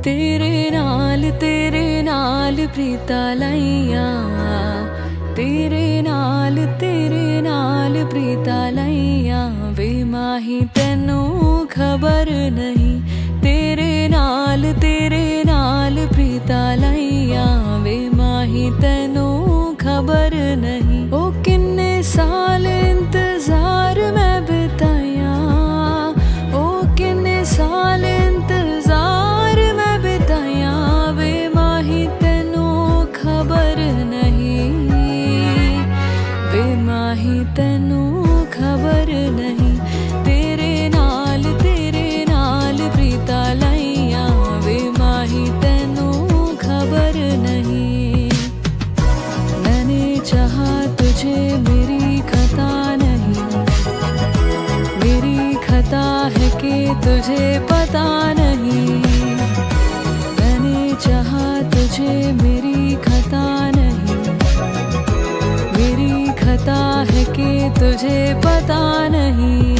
तेरे नाल प्रीता लाइया, तेरे नाल प्रीता लाइया वे माही तेनू खबर नहीं। तेरे नाल प्रीता लाइया वे माही तेनू खबर नहीं। ओ किन्ने साल इंतजार मैं बिताया, ओ किन्ने साल इंतजार मैं बिताया वे माही तेनू खबर नहीं, वे माही तेनू खबर नहीं। तेरे नाल प्रीता लाइया वे माही तेनू खबर नहीं। मैंने चाहा तुझे मेरी खता नहीं, मेरी खता है कि तुझे पता नहीं। मैंने चाहा तुझे मेरी खता नहीं, मेरी खता है कि तुझे पता नहीं।